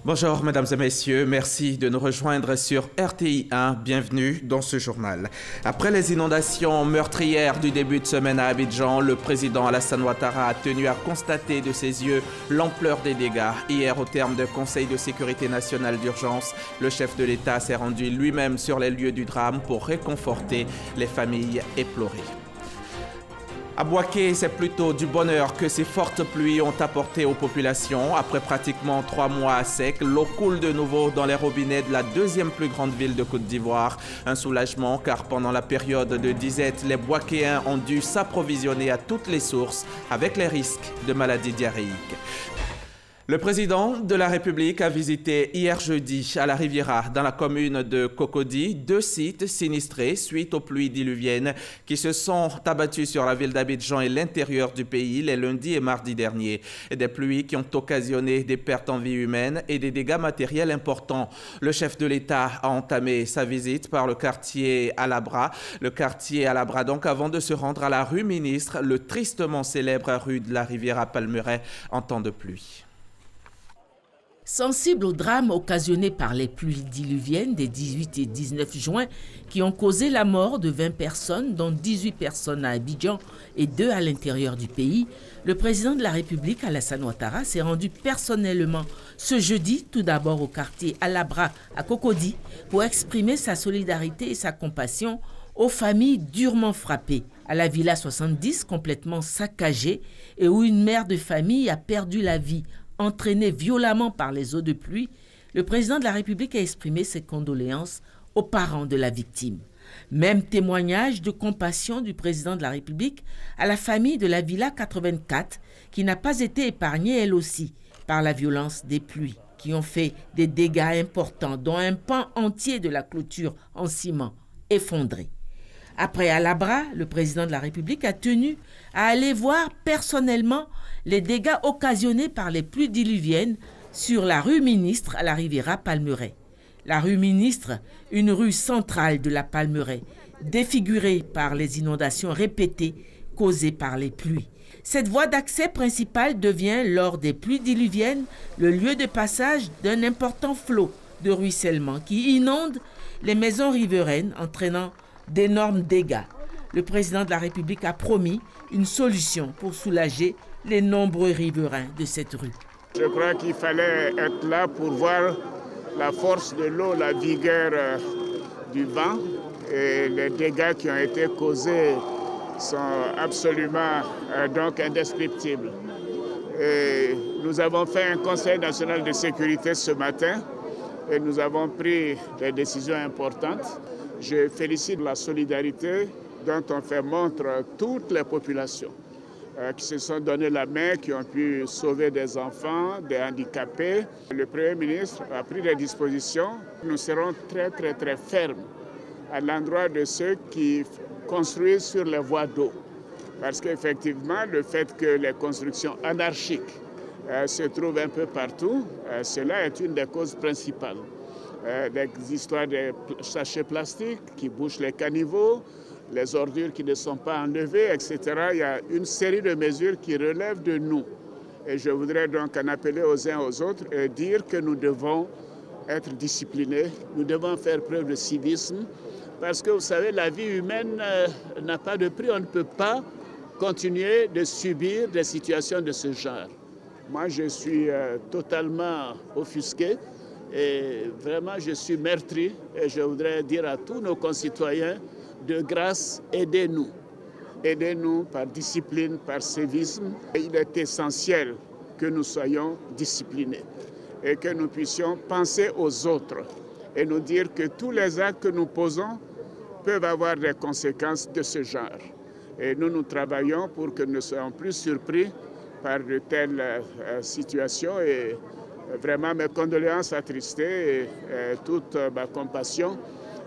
Bonjour mesdames et messieurs, merci de nous rejoindre sur RTI 1, bienvenue dans ce journal. Après les inondations meurtrières du début de semaine à Abidjan, le président Alassane Ouattara a tenu à constater de ses yeux l'ampleur des dégâts. Hier, au terme de Conseil de sécurité nationale d'urgence, le chef de l'État s'est rendu lui-même sur les lieux du drame pour réconforter les familles éplorées. À Bouaké, c'est plutôt du bonheur que ces fortes pluies ont apporté aux populations. Après pratiquement 3 mois à sec, l'eau coule de nouveau dans les robinets de la deuxième plus grande ville de Côte d'Ivoire. Un soulagement car pendant la période de disette, les Bouakéens ont dû s'approvisionner à toutes les sources avec les risques de maladies diarrhéiques. Le président de la République a visité hier jeudi à la Riviera, dans la commune de Cocody, 2 sites sinistrés suite aux pluies diluviennes qui se sont abattues sur la ville d'Abidjan et l'intérieur du pays les lundis et mardis derniers. Des pluies qui ont occasionné des pertes en vie humaine et des dégâts matériels importants. Le chef de l'État a entamé sa visite par le quartier Alabra. Le quartier Alabra donc avant de se rendre à la rue Ministre, le tristement célèbre rue de la Riviera-Palmeraie en temps de pluie. Sensible au drame occasionné par les pluies diluviennes des 18 et 19 juin qui ont causé la mort de 20 personnes, dont 18 personnes à Abidjan et 2 à l'intérieur du pays, le président de la République, Alassane Ouattara, s'est rendu personnellement ce jeudi, tout d'abord au quartier Alabra à Cocody, pour exprimer sa solidarité et sa compassion aux familles durement frappées. À la Villa 70, complètement saccagée, et où une mère de famille a perdu la vie, entraîné violemment par les eaux de pluie, le président de la République a exprimé ses condoléances aux parents de la victime. Même témoignage de compassion du président de la République à la famille de la Villa 84, qui n'a pas été épargnée elle aussi par la violence des pluies, qui ont fait des dégâts importants, dont un pan entier de la clôture en ciment effondré. Après Alabra, le président de la République a tenu à aller voir personnellement les dégâts occasionnés par les pluies diluviennes sur la rue Ministre à la Riviera-Palmeraie. La rue Ministre, une rue centrale de la Palmeraie, défigurée par les inondations répétées causées par les pluies. Cette voie d'accès principale devient, lors des pluies diluviennes, le lieu de passage d'un important flot de ruissellement qui inonde les maisons riveraines, entraînant d'énormes dégâts. Le président de la République a promis une solution pour soulager les nombreux riverains de cette rue. Je crois qu'il fallait être là pour voir la force de l'eau, la vigueur du vent et les dégâts qui ont été causés sont absolument donc indescriptibles. Et nous avons fait un conseil national de sécurité ce matin et nous avons pris des décisions importantes. Je félicite la solidarité dont ont fait montre toutes les populations qui se sont donné la main, qui ont pu sauver des enfants, des handicapés. Le Premier ministre a pris des dispositions. Nous serons très fermes à l'endroit de ceux qui construisent sur les voies d'eau. Parce qu'effectivement, le fait que les constructions anarchiques se trouvent un peu partout, cela est une des causes principales. Des histoires de sachets plastiques qui bouchent les caniveaux, les ordures qui ne sont pas enlevées, etc. Il y a une série de mesures qui relèvent de nous. Et je voudrais donc en appeler aux uns aux autres et dire que nous devons être disciplinés, nous devons faire preuve de civisme, parce que vous savez, la vie humaine n'a pas de prix. On ne peut pas continuer de subir des situations de ce genre. Moi, je suis totalement offusqué. Et vraiment, je suis meurtri et je voudrais dire à tous nos concitoyens, de grâce, aidez-nous. Aidez-nous par discipline, par civisme. Et il est essentiel que nous soyons disciplinés et que nous puissions penser aux autres et nous dire que tous les actes que nous posons peuvent avoir des conséquences de ce genre. Et nous travaillons pour que nous ne soyons plus surpris par de telles situations. Et vraiment, mes condoléances attristées et toute ma compassion.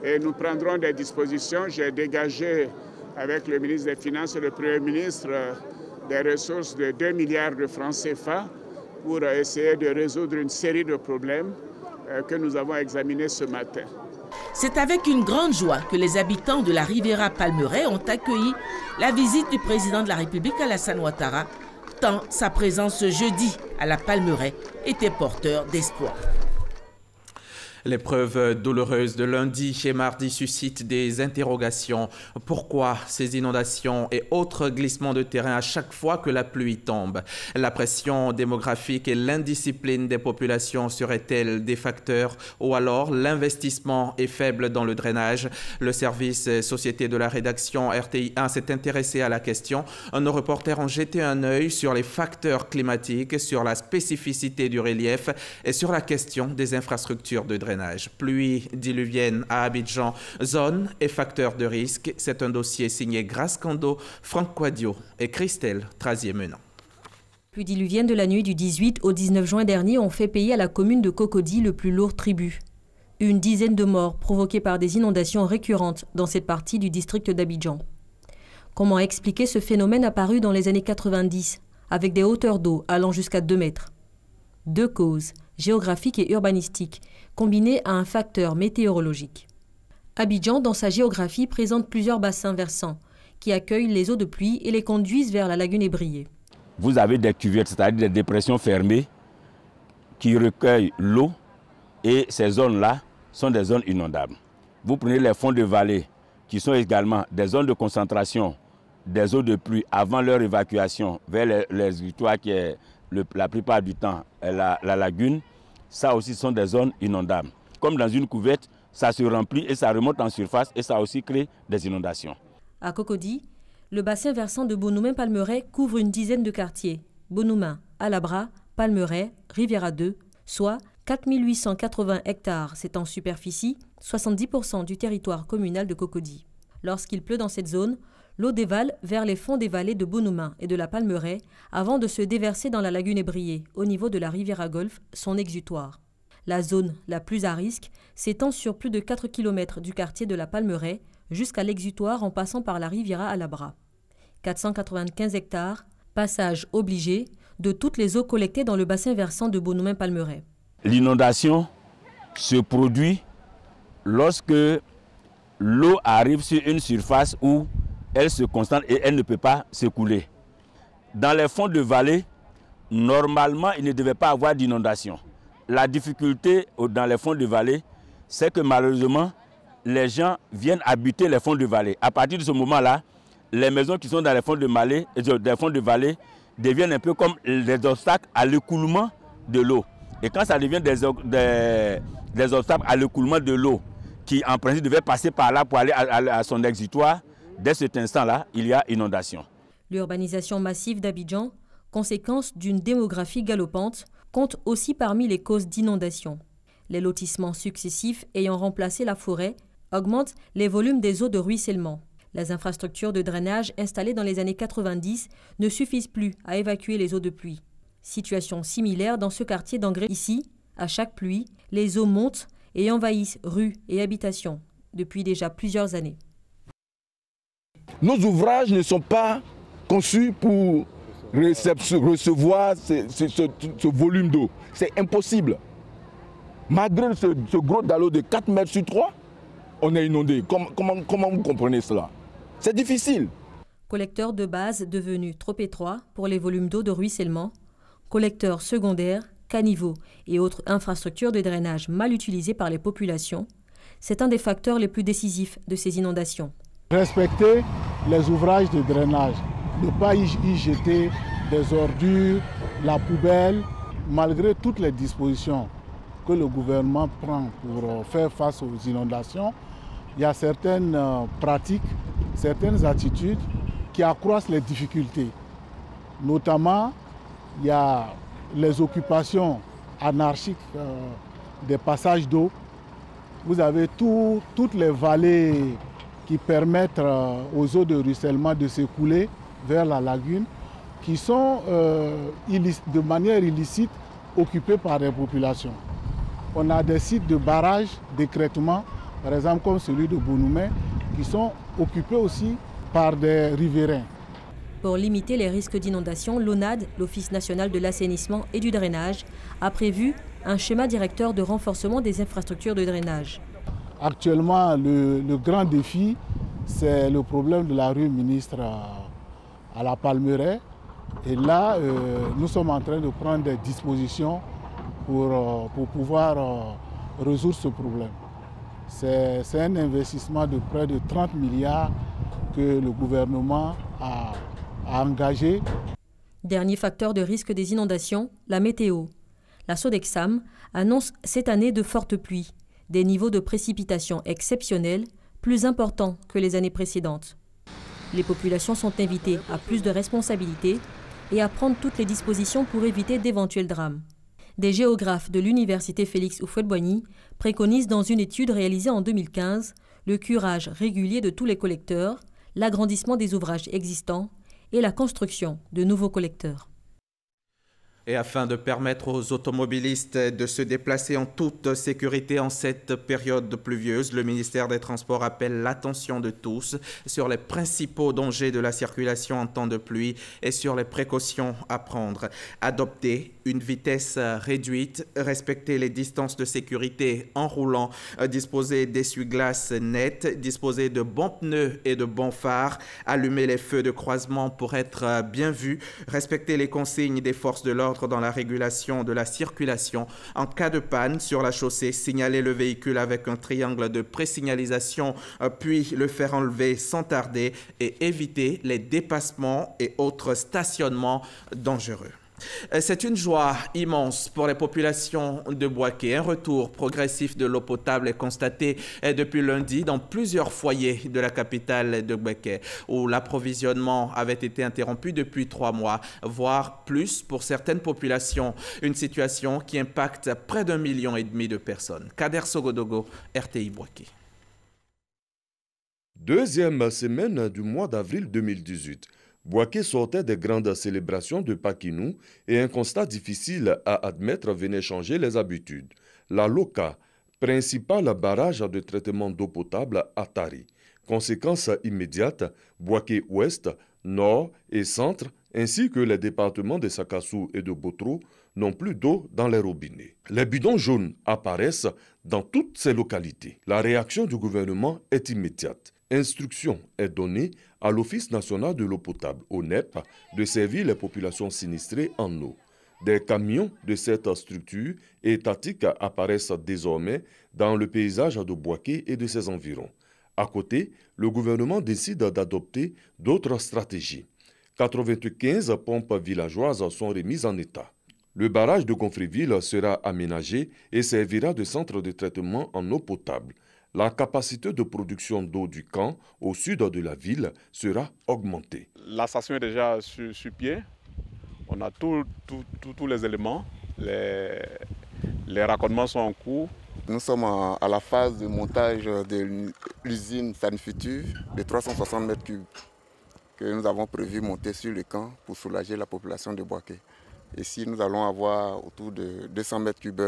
Et nous prendrons des dispositions. J'ai dégagé avec le ministre des Finances et le Premier ministre des ressources de 2 milliards de francs CFA pour essayer de résoudre une série de problèmes que nous avons examinés ce matin. C'est avec une grande joie que les habitants de la Riviera-Palmeraie ont accueilli la visite du président de la République, Alassane Ouattara, tant sa présence ce jeudi à la Palmeraie était porteur d'espoir. L'épreuve douloureuse de lundi et mardi suscite des interrogations. Pourquoi ces inondations et autres glissements de terrain à chaque fois que la pluie tombe? La pression démographique et l'indiscipline des populations seraient-elles des facteurs ou alors l'investissement est faible dans le drainage? Le service Société de la rédaction RTI 1 s'est intéressé à la question. Nos reporters ont jeté un œil sur les facteurs climatiques, sur la spécificité du relief et sur la question des infrastructures de drainage. Pluie diluvienne à Abidjan, zone et facteurs de risque. C'est un dossier signé Grace Kando, Franck Quadio et Christelle Trazier-Menant. Pluie diluvienne de la nuit du 18 au 19 juin dernier ont fait payer à la commune de Cocody le plus lourd tribut. Une dizaine de morts provoquées par des inondations récurrentes dans cette partie du district d'Abidjan. Comment expliquer ce phénomène apparu dans les années 90, avec des hauteurs d'eau allant jusqu'à 2 mètres? Deux causes, géographiques et urbanistiques, combinées à un facteur météorologique. Abidjan, dans sa géographie, présente plusieurs bassins versants qui accueillent les eaux de pluie et les conduisent vers la lagune ébriée. Vous avez des cuvettes, c'est-à-dire des dépressions fermées qui recueillent l'eau et ces zones-là sont des zones inondables. Vous prenez les fonds de vallée qui sont également des zones de concentration des eaux de pluie avant leur évacuation vers les exutoires qui est la plupart du temps la lagune. Ça aussi sont des zones inondables. Comme dans une couvette, ça se remplit et ça remonte en surface et ça aussi crée des inondations. À Cocody, le bassin versant de Bonoumin-Palmeraie couvre une dizaine de quartiers. Bonoumin, Alabra, Palmeraie, Riviera 2, soit 4 880 hectares. C'est en superficie 70% du territoire communal de Cocody. Lorsqu'il pleut dans cette zone, l'eau dévale vers les fonds des vallées de Bonoumin et de la Palmeraie avant de se déverser dans la lagune ébriée, au niveau de la Riviera Golfe, son exutoire. La zone la plus à risque s'étend sur plus de 4 km du quartier de la Palmeraie jusqu'à l'exutoire en passant par la Riviera Alabra. 495 hectares, passage obligé de toutes les eaux collectées dans le bassin versant de Bonoumin-Palmeraie. L'inondation se produit lorsque l'eau arrive sur une surface où elle se concentre et elle ne peut pas s'écouler. Dans les fonds de vallée, normalement, il ne devait pas avoir d'inondation. La difficulté dans les fonds de vallée, c'est que malheureusement, les gens viennent habiter les fonds de vallée. À partir de ce moment-là, les maisons qui sont dans les fonds de vallée deviennent un peu comme des obstacles à l'écoulement de l'eau. Et quand ça devient des obstacles à l'écoulement de l'eau, qui en principe devait passer par là pour aller à son exutoire, dès cet instant-là, il y a inondation. L'urbanisation massive d'Abidjan, conséquence d'une démographie galopante, compte aussi parmi les causes d'inondation. Les lotissements successifs ayant remplacé la forêt augmentent les volumes des eaux de ruissellement. Les infrastructures de drainage installées dans les années 90 ne suffisent plus à évacuer les eaux de pluie. Situation similaire dans ce quartier d'Angré. Ici, à chaque pluie, les eaux montent et envahissent rues et habitations depuis déjà plusieurs années. Nos ouvrages ne sont pas conçus pour recevoir ce volume d'eau. C'est impossible. Malgré ce gros dallot de 4 mètres sur 3, on est inondé. Comment vous comprenez cela? C'est difficile. Collecteur de base devenu trop étroit pour les volumes d'eau de ruissellement, collecteurs secondaires, caniveaux et autres infrastructures de drainage mal utilisées par les populations, c'est un des facteurs les plus décisifs de ces inondations. Respecter les ouvrages de drainage, ne pas y jeter des ordures, la poubelle, malgré toutes les dispositions que le gouvernement prend pour faire face aux inondations, il y a certaines pratiques, certaines attitudes qui accroissent les difficultés. Notamment, il y a les occupations anarchiques des passages d'eau. Vous avez toutes les vallées qui permettent aux eaux de ruissellement de s'écouler vers la lagune, qui sont de manière illicite occupées par les populations. On a des sites de barrage, d'écrêtement, par exemple comme celui de Bonoumin, qui sont occupés aussi par des riverains. Pour limiter les risques d'inondation, l'ONAD, l'Office national de l'assainissement et du drainage, a prévu un schéma directeur de renforcement des infrastructures de drainage. Actuellement, le grand défi, c'est le problème de la rue Ministre à la Palmeraie. Et là, nous sommes en train de prendre des dispositions pour pouvoir résoudre ce problème. C'est un investissement de près de 30 milliards que le gouvernement a engagé. Dernier facteur de risque des inondations, la météo. La Sodexam annonce cette année de fortes pluies, des niveaux de précipitations exceptionnels, plus importants que les années précédentes. Les populations sont invitées à plus de responsabilités et à prendre toutes les dispositions pour éviter d'éventuels drames. Des géographes de l'université Félix Houphouët-Boigny préconisent dans une étude réalisée en 2015 le curage régulier de tous les collecteurs, l'agrandissement des ouvrages existants et la construction de nouveaux collecteurs. Et afin de permettre aux automobilistes de se déplacer en toute sécurité en cette période pluvieuse, le ministère des Transports appelle l'attention de tous sur les principaux dangers de la circulation en temps de pluie et sur les précautions à prendre. Adopter une vitesse réduite, respecter les distances de sécurité en roulant, disposer d'essuie-glaces nets, disposer de bons pneus et de bons phares, allumer les feux de croisement pour être bien vu, respecter les consignes des forces de l'ordre dans la régulation de la circulation. En cas de panne sur la chaussée, signaler le véhicule avec un triangle de présignalisation, puis le faire enlever sans tarder et éviter les dépassements et autres stationnements dangereux. C'est une joie immense pour les populations de Bouaké. Un retour progressif de l'eau potable est constaté depuis lundi dans plusieurs foyers de la capitale de Bouaké, où l'approvisionnement avait été interrompu depuis 3 mois, voire plus pour certaines populations. Une situation qui impacte près d'1,5 million de personnes. Kader Sogodogo, RTI Bouaké. Deuxième semaine du mois d'avril 2018. Bouaké sortait des grandes célébrations de Pakinou et un constat difficile à admettre venait changer les habitudes. La LOCA, principal barrage de traitement d'eau potable à Tari. Conséquence immédiate, Bouaké Ouest, Nord et Centre, ainsi que les départements de Sakassou et de Botro, n'ont plus d'eau dans les robinets. Les bidons jaunes apparaissent dans toutes ces localités. La réaction du gouvernement est immédiate. Instruction est donnée à l'Office national de l'eau potable, ONEP, de servir les populations sinistrées en eau. Des camions de cette structure étatique apparaissent désormais dans le paysage de Bouaké et de ses environs. À côté, le gouvernement décide d'adopter d'autres stratégies. 95 pompes villageoises sont remises en état. Le barrage de Gonfreville sera aménagé et servira de centre de traitement en eau potable. La capacité de production d'eau du camp au sud de la ville sera augmentée. La station est déjà sur pied. On a tous les éléments. Les raccordements sont en cours. Nous sommes à la phase de montage de l'usine Sanfutur de 360 mètres cubes que nous avons prévu monter sur le camp pour soulager la population de Bouaké. Ici, nous allons avoir autour de 200 mètres cubes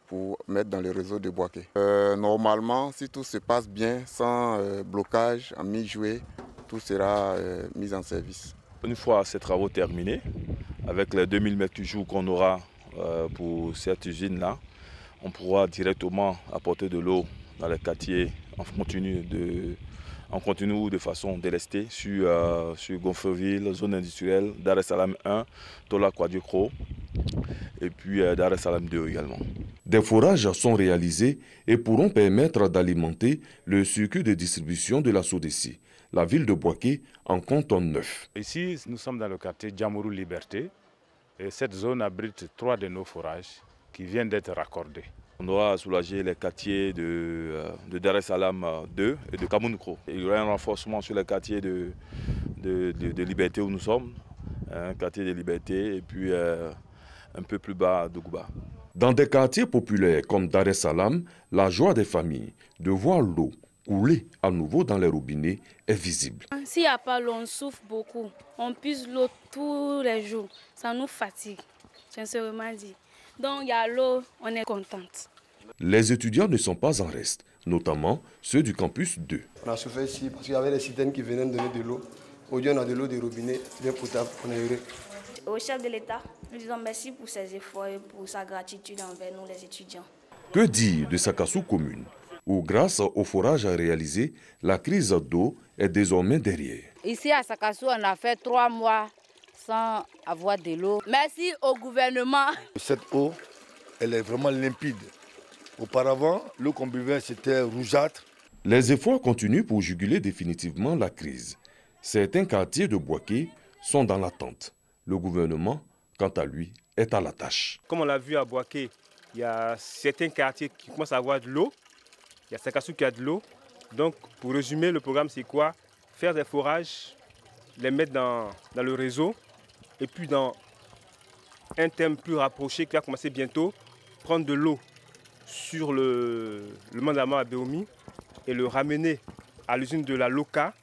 pour mettre dans le réseau de Bouaké. Normalement, si tout se passe bien, sans blocage, à mi-juillet, tout sera mis en service. Une fois ces travaux terminés, avec les 2000 m3 qu'on aura pour cette usine-là, on pourra directement apporter de l'eau dans les quartiers en continu ou de façon délestée sur Gonfreville, zone industrielle, Dar es Salaam 1, Tola Kwadjokro et puis Dar es Salaam 2 également. Des forages sont réalisés et pourront permettre d'alimenter le circuit de distribution de la SODECI. La ville de Bouaké en compte 9. Ici, nous sommes dans le quartier Djamourou Liberté et cette zone abrite 3 de nos forages qui viennent d'être raccordés. On aura soulagé les quartiers de Dar es Salaam 2 et de Kamounokro. Il y aura un renforcement sur les quartiers de Liberté où nous sommes, un quartier de Liberté et puis un peu plus bas de Gouba. Dans des quartiers populaires comme Dar es Salaam, la joie des familles de voir l'eau couler à nouveau dans les robinets est visible. S'il n'y a pas l'eau, on souffre beaucoup. On puise l'eau tous les jours. Ça nous fatigue, sincèrement dit. Donc il y a l'eau, on est contente. Les étudiants ne sont pas en reste, notamment ceux du campus 2. On a souffert ici parce qu'il y avait des citernes qui venaient donner de l'eau. Aujourd'hui, on a de l'eau des robinets bien potable, on est heureux. Au chef de l'État, nous disons merci pour ses efforts et pour sa gratitude envers nous les étudiants. Que dire de Sakassou commune, où grâce au forage réalisé, la crise d'eau est désormais derrière. Ici à Sakassou, on a fait 3 mois sans avoir de l'eau. Merci au gouvernement. Cette eau, elle est vraiment limpide. Auparavant, l'eau qu'on buvait, c'était rougeâtre. Les efforts continuent pour juguler définitivement la crise. Certains quartiers de Bouaké sont dans l'attente. Le gouvernement, quant à lui, est à la tâche. Comme on l'a vu à Bouaké, il y a certains quartiers qui commencent à avoir de l'eau. Il y a Sakassou qui a de l'eau. Donc, pour résumer, le programme, c'est quoi? Faire des forages, les mettre dans le réseau. Et puis, dans un terme plus rapproché qui va commencer bientôt, prendre de l'eau sur le mandament à Béomi et le ramener à l'usine de la Loca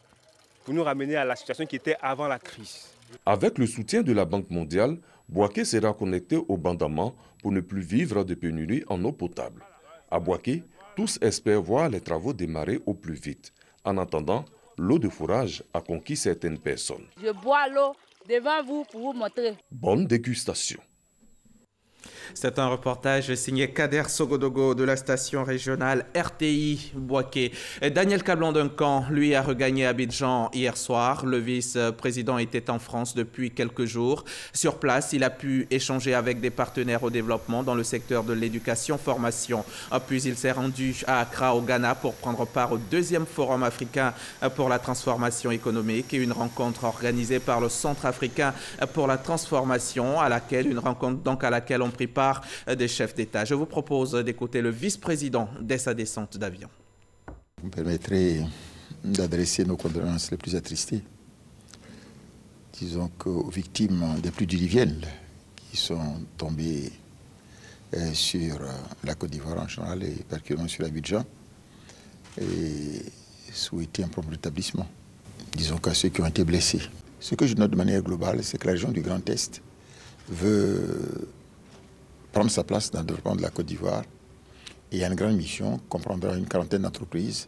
pour nous ramener à la situation qui était avant la crise. Avec le soutien de la Banque mondiale, Bouaké sera connecté au Bandama pour ne plus vivre de pénurie en eau potable. À Bouaké, tous espèrent voir les travaux démarrer au plus vite. En attendant, l'eau de fourrage a conquis certaines personnes. Je bois l'eau devant vous pour vous montrer. Bonne dégustation. C'est un reportage signé Kader Sogodogo de la station régionale RTI Bouaké. Daniel Cablon-Duncan, lui, a regagné Abidjan hier soir. Le vice-président était en France depuis quelques jours. Sur place, il a pu échanger avec des partenaires au développement dans le secteur de l'éducation-formation. Puis il s'est rendu à Accra, au Ghana, pour prendre part au 2e Forum africain pour la transformation économique et une rencontre organisée par le Centre africain pour la transformation, à laquelle ont pris part des chefs d'État. Je vous propose d'écouter le vice-président dès sa descente d'avion. Vous me permettrez d'adresser nos condoléances les plus attristées, disons aux victimes des pluies diluviennes qui sont tombées sur la Côte d'Ivoire en général et particulièrement sur Abidjan, et souhaiter un prompt rétablissement. Disons qu'à ceux qui ont été blessés. Ce que je note de manière globale, c'est que la région du Grand Est veut prendre sa place dans le développement de la Côte d'Ivoire. Et il y a une grande mission, comprendra une quarantaine d'entreprises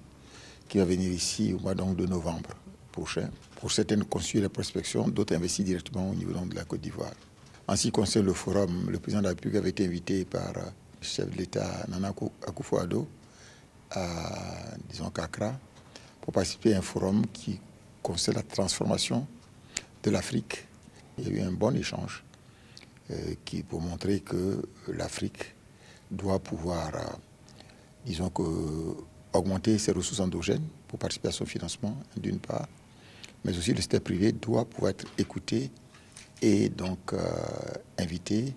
qui va venir ici au mois de novembre prochain. Pour certaines construire la prospection, d'autres investir directement au niveau de la Côte d'Ivoire. En ce qui concerne le forum, le président de la République avait été invité par le chef de l'État Nana Akufo-Addo à Accra pour participer à un forum qui concerne la transformation de l'Afrique. Il y a eu un bon échange pour montrer que l'Afrique doit pouvoir, augmenter ses ressources endogènes pour participer à son financement, d'une part, mais aussi le secteur privé doit pouvoir être écouté et donc invité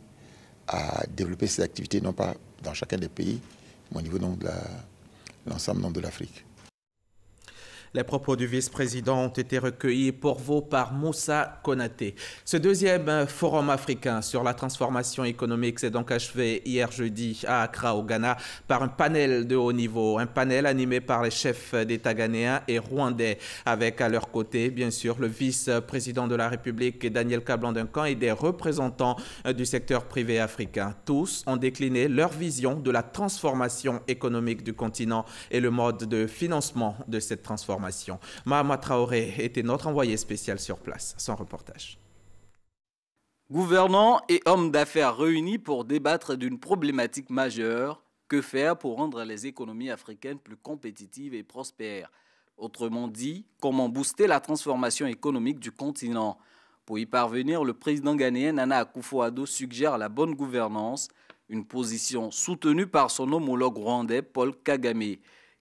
à développer ses activités, non pas dans chacun des pays, mais au niveau de l'ensemble de l'Afrique. Les propos du vice-président ont été recueillis pour vous par Moussa Konaté. Ce 2e forum africain sur la transformation économique s'est donc achevé hier jeudi à Accra, au Ghana, par un panel de haut niveau. Un panel animé par les chefs d'État ghanéens et rwandais, avec à leur côté, bien sûr, le vice-président de la République, Daniel Cablon-Duncan, et des représentants du secteur privé africain. Tous ont décliné leur vision de la transformation économique du continent et le mode de financement de cette transformation. Mahama Traoré était notre envoyé spécial sur place. Son reportage. Gouvernants et hommes d'affaires réunis pour débattre d'une problématique majeure. Que faire pour rendre les économies africaines plus compétitives et prospères? Autrement dit, comment booster la transformation économique du continent? Pour y parvenir, le président ghanéen Nana Akufo-Addo suggère la bonne gouvernance, une position soutenue par son homologue rwandais Paul Kagame,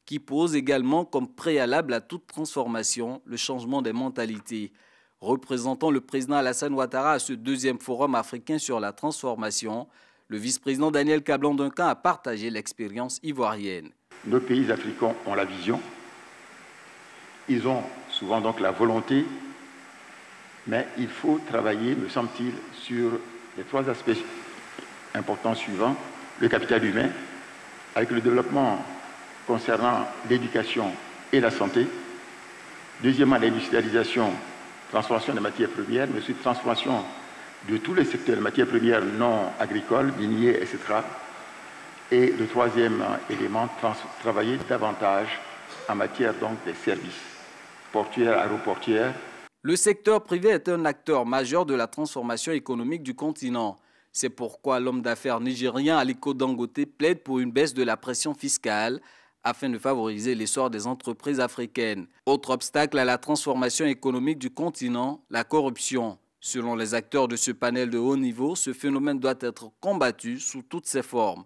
qui pose également comme préalable à toute transformation le changement des mentalités. Représentant le président Alassane Ouattara à ce 2e forum africain sur la transformation, le vice-président Daniel Cablon-Duncan a partagé l'expérience ivoirienne. Nos pays africains ont la vision, ils ont souvent donc la volonté, mais il faut travailler, me semble-t-il, sur les 3 aspects importants suivants. Le capital humain, avec le développement concernant l'éducation et la santé. Deuxièmement, l'industrialisation, transformation des matières premières, mais aussi transformation de tous les secteurs de matières premières non agricoles, miniers, etc. Et le 3e élément, travailler davantage en matière donc des services portuaires, aéroportuaires. Le secteur privé est un acteur majeur de la transformation économique du continent. C'est pourquoi l'homme d'affaires nigérien Aliko Dangote plaide pour une baisse de la pression fiscale afin de favoriser l'essor des entreprises africaines. Autre obstacle à la transformation économique du continent, la corruption. Selon les acteurs de ce panel de haut niveau, ce phénomène doit être combattu sous toutes ses formes.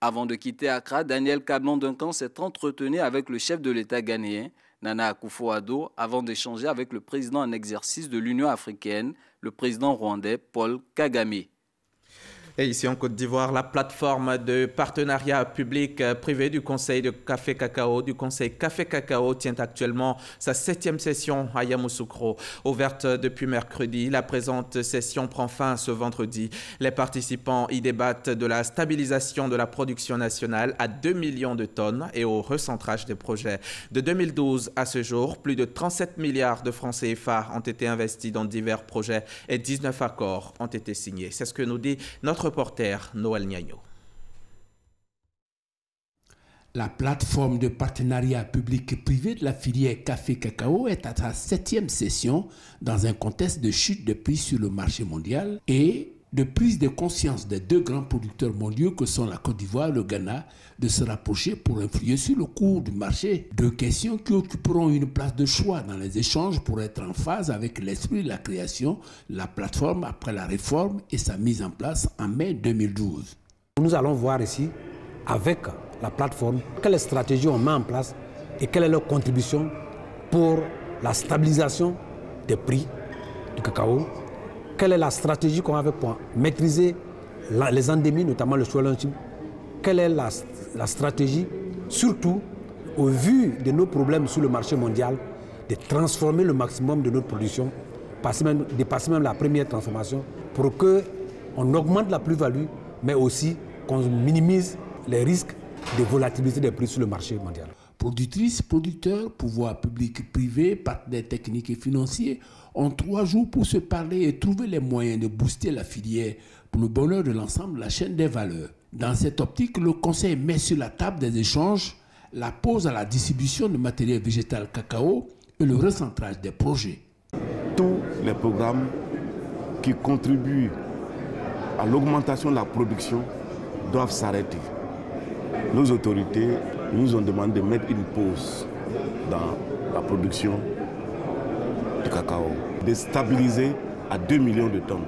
Avant de quitter Accra, Daniel Kablan-Duncan s'est entretenu avec le chef de l'État ghanéen, Nana Akufo-Addo, avant d'échanger avec le président en exercice de l'Union africaine, le président rwandais Paul Kagame. Et ici en Côte d'Ivoire, la plateforme de partenariat public-privé du Conseil de Café Cacao, du Conseil Café Cacao, tient actuellement sa 7e session à Yamoussoukro. Ouverte depuis mercredi, la présente session prend fin ce vendredi. Les participants y débattent de la stabilisation de la production nationale à 2 millions de tonnes et au recentrage des projets. De 2012 à ce jour, plus de 37 milliards de francs CFA ont été investis dans divers projets et 19 accords ont été signés. C'est ce que nous dit notre reporter Noël Niagno. La plateforme de partenariat public-privé de la filière café-cacao est à sa 7e session dans un contexte de chute de prix sur le marché mondial et de prise de conscience des deux grands producteurs mondiaux que sont la Côte d'Ivoire et le Ghana de se rapprocher pour influer sur le cours du marché. Deux questions qui occuperont une place de choix dans les échanges pour être en phase avec l'esprit de la création de la plateforme après la réforme et sa mise en place en mai 2012. Nous allons voir ici, avec la plateforme, quelles stratégies on met en place et quelle est leur contribution pour la stabilisation des prix du cacao. Quelle est la stratégie qu'on avait pour maîtriser les endémies, notamment le swallowing? Quelle est la stratégie, surtout au vu de nos problèmes sur le marché mondial, de transformer le maximum de notre production, dépasser même la première transformation, pour qu'on augmente la plus-value, mais aussi qu'on minimise les risques de volatilité des prix sur le marché mondial. Productrices, producteurs, pouvoirs publics, privés, partenaires techniques et financiers ont 3 jours pour se parler et trouver les moyens de booster la filière pour le bonheur de l'ensemble de la chaîne des valeurs. Dans cette optique, le Conseil met sur la table des échanges la pause à la distribution de matériel végétal cacao et le recentrage des projets. Tous les programmes qui contribuent à l'augmentation de la production doivent s'arrêter. Nos autorités nous ont demandé de mettre une pause dans la production du cacao, de stabiliser à 2 millions de tonnes.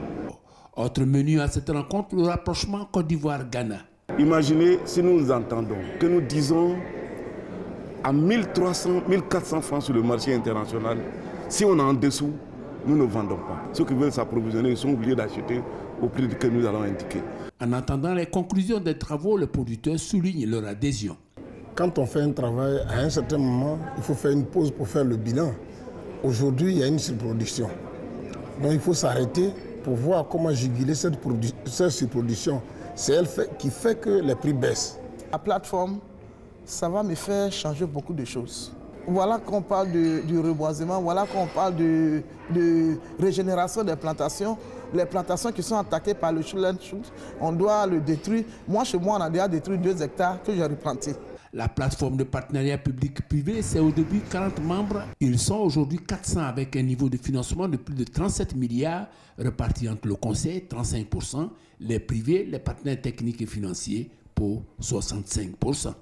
Autre menu à cette rencontre, le rapprochement Côte d'Ivoire-Ghana. Imaginez si nous nous entendons, que nous disons à 1300, 1400 francs sur le marché international, si on est en dessous, nous ne vendons pas. Ceux qui veulent s'approvisionner, ils sont obligés d'acheter au prix que nous allons indiquer. En attendant les conclusions des travaux, les producteurs soulignent leur adhésion. Quand on fait un travail, à un certain moment, il faut faire une pause pour faire le bilan. Aujourd'hui, il y a une surproduction. Donc il faut s'arrêter pour voir comment juguler cette surproduction. C'est elle qui fait que les prix baissent. La plateforme, ça va me faire changer beaucoup de choses. Voilà qu'on parle du reboisement, voilà qu'on parle de régénération des plantations. Les plantations qui sont attaquées par le chou, on doit le détruire. Moi, chez moi, on a déjà détruit 2 hectares que j'ai replantés. La plateforme de partenariat public-privé, c'est au début 40 membres. Ils sont aujourd'hui 400 avec un niveau de financement de plus de 37 milliards repartis entre le Conseil, 35%, les privés, les partenaires techniques et financiers pour 65%.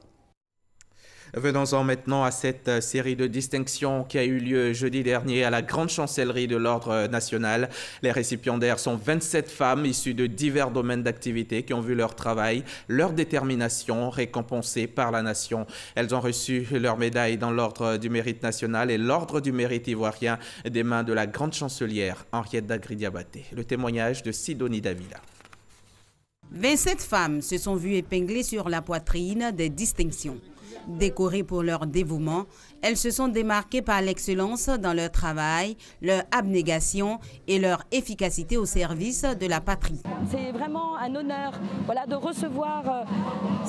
Venons-en maintenant à cette série de distinctions qui a eu lieu jeudi dernier à la Grande Chancellerie de l'Ordre national. Les récipiendaires sont 27 femmes issues de divers domaines d'activité qui ont vu leur travail, leur détermination récompensée par la nation. Elles ont reçu leur médaille dans l'Ordre du Mérite national et l'Ordre du Mérite ivoirien des mains de la Grande Chancelière Henriette Dagri-Diabaté. Le témoignage de Sidonie Davila. 27 femmes se sont vues épinglées sur la poitrine des distinctions. Décorées pour leur dévouement, elles se sont démarquées par l'excellence dans leur travail, leur abnégation et leur efficacité au service de la patrie. C'est vraiment un honneur de recevoir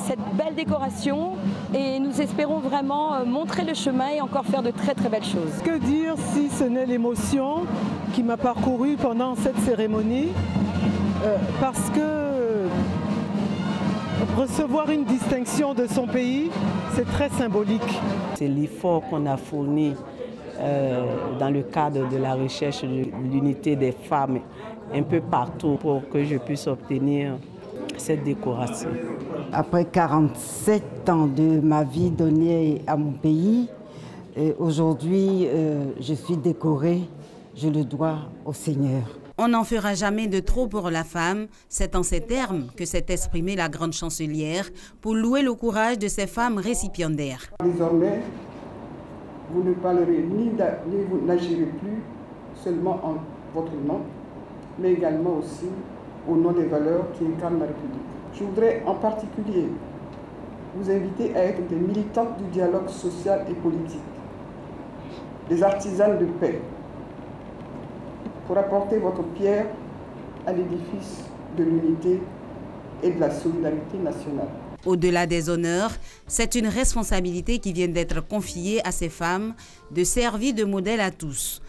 cette belle décoration et nous espérons vraiment montrer le chemin et encore faire de très très belles choses. Que dire si ce n'est l'émotion qui m'a parcouru pendant cette cérémonie parce que recevoir une distinction de son pays, c'est très symbolique. C'est l'effort qu'on a fourni dans le cadre de la recherche de l'unité des femmes un peu partout pour que je puisse obtenir cette décoration. Après 47 ans de ma vie donnée à mon pays, aujourd'hui je suis décorée, je le dois au Seigneur. On n'en fera jamais de trop pour la femme. C'est en ces termes que s'est exprimée la grande chancelière pour louer le courage de ces femmes récipiendaires. Désormais, vous ne parlerez ni vous n'agirez plus seulement en votre nom, mais également aussi au nom des valeurs qui incarnent la République. Je voudrais en particulier vous inviter à être des militantes du dialogue social et politique, des artisanes de paix, pour apporter votre pierre à l'édifice de l'unité et de la solidarité nationale. Au-delà des honneurs, c'est une responsabilité qui vient d'être confiée à ces femmes de servir de modèle à tous.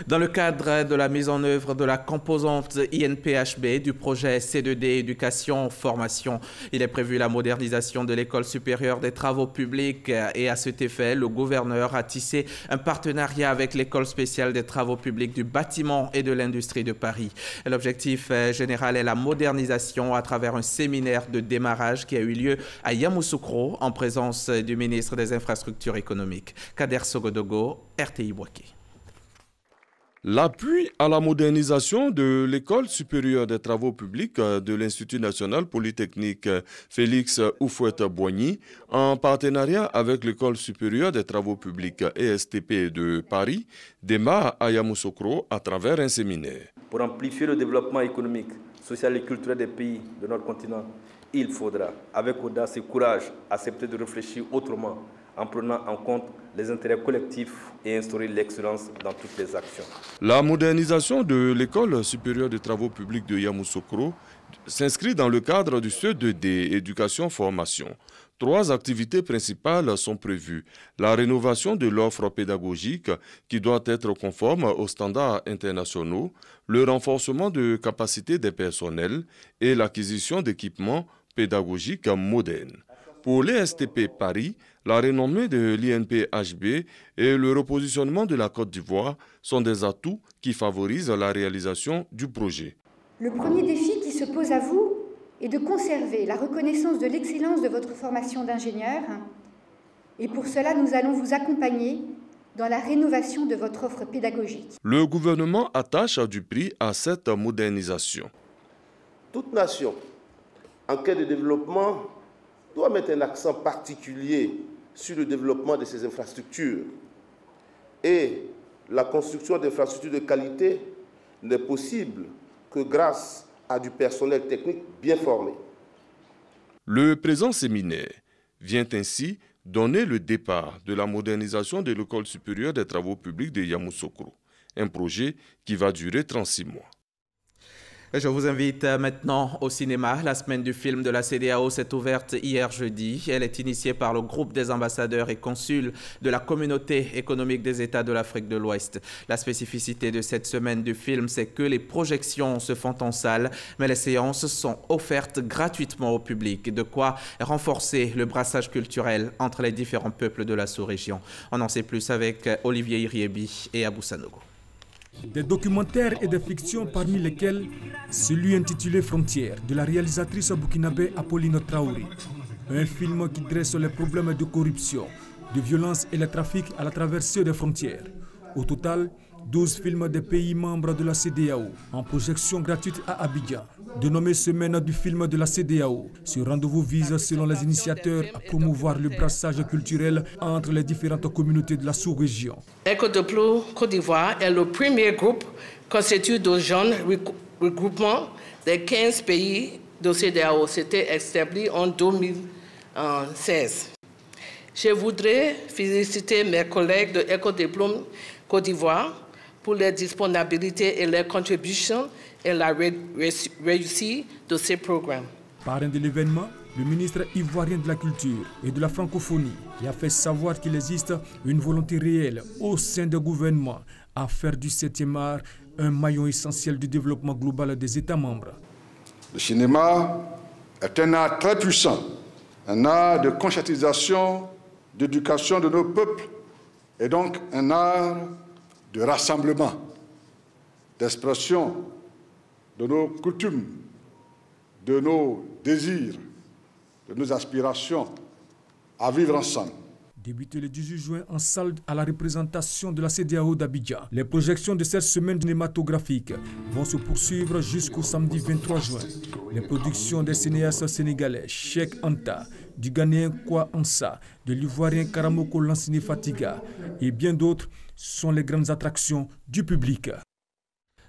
Dans le cadre de la mise en œuvre de la composante INPHB du projet C2D Éducation-Formation, il est prévu la modernisation de l'École supérieure des travaux publics et à cet effet, le gouverneur a tissé un partenariat avec l'École spéciale des travaux publics du bâtiment et de l'industrie de Paris. L'objectif général est la modernisation à travers un séminaire de démarrage qui a eu lieu à Yamoussoukro en présence du ministre des Infrastructures économiques. Kader Sogodogo, RTI Boaké. L'appui à la modernisation de l'École supérieure des travaux publics de l'Institut national polytechnique Félix Houphouët-Boigny, en partenariat avec l'École supérieure des travaux publics ESTP de Paris, démarre à Yamoussoukro à travers un séminaire. Pour amplifier le développement économique, social et culturel des pays de notre continent, il faudra, avec audace et courage, accepter de réfléchir autrement, en prenant en compte les intérêts collectifs et instaurer l'excellence dans toutes les actions. La modernisation de l'École supérieure des travaux publics de Yamoussoukro s'inscrit dans le cadre du C2D Éducation-Formation. 3 activités principales sont prévues. La rénovation de l'offre pédagogique qui doit être conforme aux standards internationaux, le renforcement de capacités des personnels et l'acquisition d'équipements pédagogiques modernes. Pour l'ESTP Paris, la renommée de l'INPHB et le repositionnement de la Côte d'Ivoire sont des atouts qui favorisent la réalisation du projet. Le premier défi qui se pose à vous est de conserver la reconnaissance de l'excellence de votre formation d'ingénieur. Et pour cela, nous allons vous accompagner dans la rénovation de votre offre pédagogique. Le gouvernement attache du prix à cette modernisation. Toute nation en quête de développement doit mettre un accent particulier sur le développement de ses infrastructures. Et la construction d'infrastructures de qualité n'est possible que grâce à du personnel technique bien formé. Le présent séminaire vient ainsi donner le départ de la modernisation de l'École supérieure des travaux publics de Yamoussoukro, un projet qui va durer 36 mois. Je vous invite maintenant au cinéma. La semaine du film de la CEDEAO s'est ouverte hier jeudi. Elle est initiée par le groupe des ambassadeurs et consuls de la Communauté économique des États de l'Afrique de l'Ouest. La spécificité de cette semaine du film, c'est que les projections se font en salle, mais les séances sont offertes gratuitement au public. De quoi renforcer le brassage culturel entre les différents peuples de la sous-région. On en sait plus avec Olivier Iriebi et Abou Sanogo. Des documentaires et des fictions parmi lesquels celui intitulé Frontières de la réalisatrice burkinabé Apolline Traoré. Un film qui dresse les problèmes de corruption, de violence et le trafic à la traversée des frontières. Au total, 12 films des pays membres de la CEDEAO en projection gratuite à Abidjan. Dénommé Semaine du film de la CEDEAO, ce rendez-vous vise, selon les initiateurs, à promouvoir le brassage culturel entre les différentes communautés de la sous-région. EcoDiplôme Côte d'Ivoire est le premier groupe constitué de jeunes regroupements des 15 pays de CEDEAO. C'était établi en 2016. Je voudrais féliciter mes collègues de EcoDiplôme Côte d'Ivoire pour leur disponibilité et leur contribution et la réussite de ces programmes. Parrain de l'événement, le ministre ivoirien de la Culture et de la Francophonie qui a fait savoir qu'il existe une volonté réelle au sein du gouvernement à faire du 7e art un maillon essentiel du développement global des États membres. Le cinéma est un art très puissant, un art de conscientisation, d'éducation de nos peuples et donc un art de rassemblement, d'expression de nos coutumes, de nos désirs, de nos aspirations à vivre ensemble. Débuté le 18 juin en salle à la représentation de la CEDEAO d'Abidjan. Les projections de cette semaine cinématographique vont se poursuivre jusqu'au samedi 23 juin. Les productions des cinéastes sénégalais Cheikh Anta, du Ghanéen Kwa Ansa, de l'Ivoirien Karamoko Lansini Fatiga et bien d'autres sont les grandes attractions du public.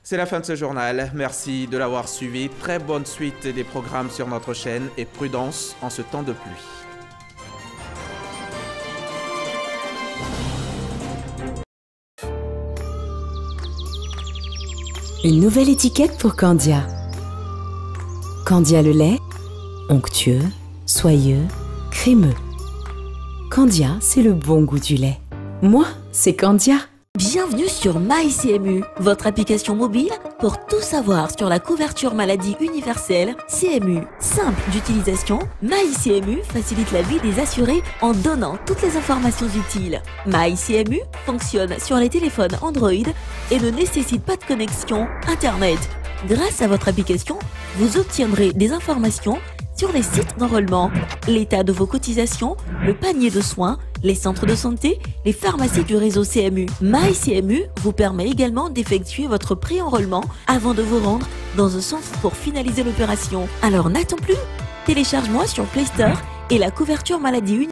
C'est la fin de ce journal. Merci de l'avoir suivi. Très bonne suite des programmes sur notre chaîne et prudence en ce temps de pluie. Une nouvelle étiquette pour Candia. Candia le lait, onctueux, soyeux, crémeux. Candia, c'est le bon goût du lait. Moi, c'est Candia. Bienvenue sur MyCMU, votre application mobile pour tout savoir sur la couverture maladie universelle CMU. Simple d'utilisation, MyCMU facilite la vie des assurés en donnant toutes les informations utiles. MyCMU fonctionne sur les téléphones Android et ne nécessite pas de connexion Internet. Grâce à votre application, vous obtiendrez des informations sur les sites d'enrôlement, l'état de vos cotisations, le panier de soins, les centres de santé, les pharmacies du réseau CMU. MyCMU vous permet également d'effectuer votre pré-enrôlement avant de vous rendre dans un centre pour finaliser l'opération. Alors n'attends plus, télécharge-moi sur Play Store et la couverture maladie universelle.